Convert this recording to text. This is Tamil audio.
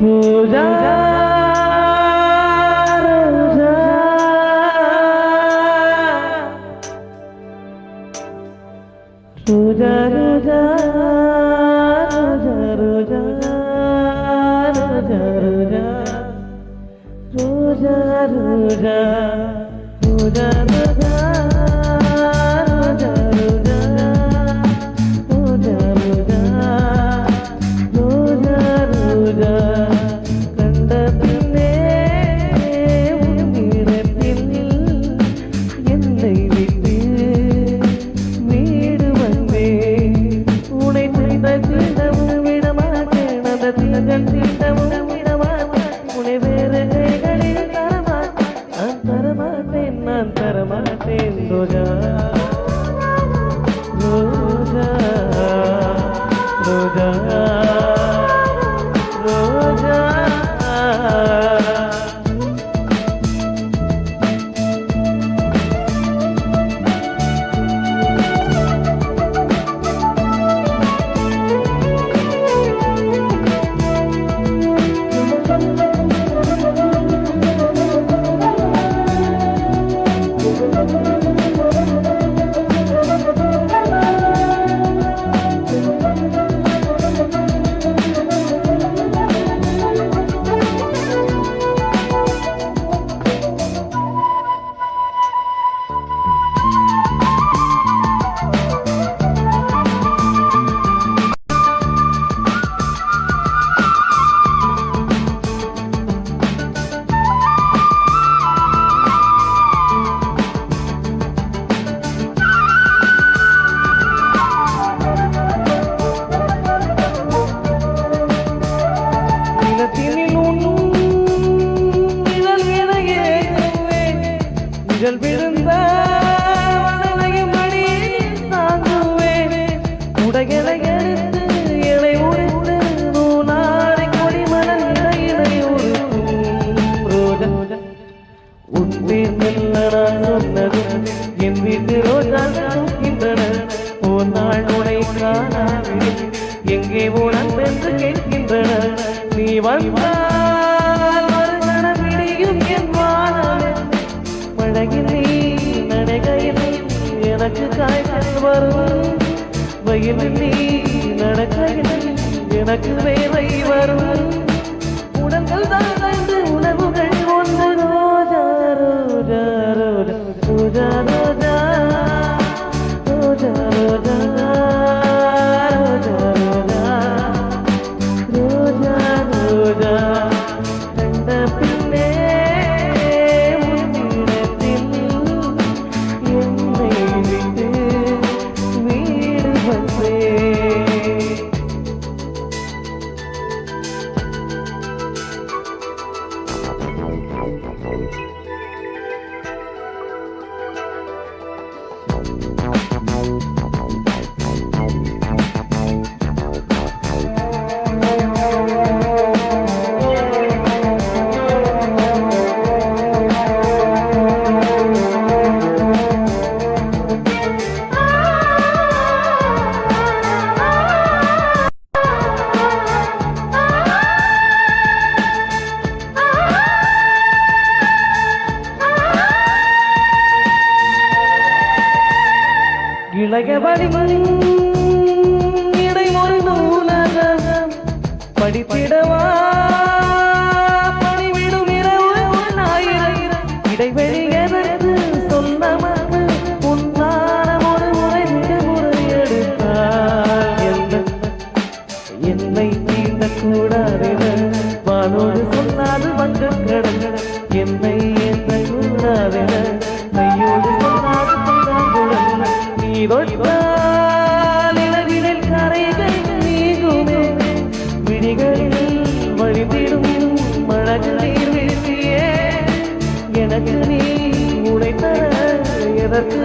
ரோஜா ரோஜா ரோஜா ரோஜா ரோஜா ரோஜா ரோஜா ரோஜா ரோஜா ரோஜா ரோஜா Roja, Roja, Roja, Roja. நிழல் விழுந்த மணலையும் அடியில் தாங்குவேன் உடைகளை எடுத்து இலை உடைத்து நூலாடை கொடிமணல் இடையிலை உருக்கும் ரோஜா உன் பேர் மெல்ல நான் சொன்னது என் வீட்டு ரோஜா தூக்கின்றன ஒரு நாள் உடை காணாமல் எங்கே உனக்கு என்று கேட்கின்றன நீ வந்தால் ஒரு கணபிடியும் என் வானமே மழையில் நீ நடைகையில் எனக்கு காய்ச்சல் வரும் வயலில் நீ நடக்கையில் எனக்கு வேலை வரும் உடல்கள் தான் உணவுகள் ஒன்று ரோஜா ரோஜா ரோஜா ரோஜா ரோஜா ரோஜா ரோஜா ரோஜா ரோஜா ரோஜா கண்ட பின்னே இளையவனின் இடைமொழி நூலகம் படித்திடவா பணிவிடும் இரவு ஆயிரம் இடைவெளி எனக்கு சொன்னமக்கு உன்னான ஒரு முறை எடுத்தார் என்னை தீண்டக்கூடாதென வானோடு சொன்னாது வந்து கடந்த என்னை ஏற்றக்கூடாதென கையோடு சொன்னாது நீரில் கரைகள் நீங்குமே விழிகளில் வழிவிடும் மழகு நீர் வீழ்த்தியே எனக்கு நீ உடைத்த எதற்கு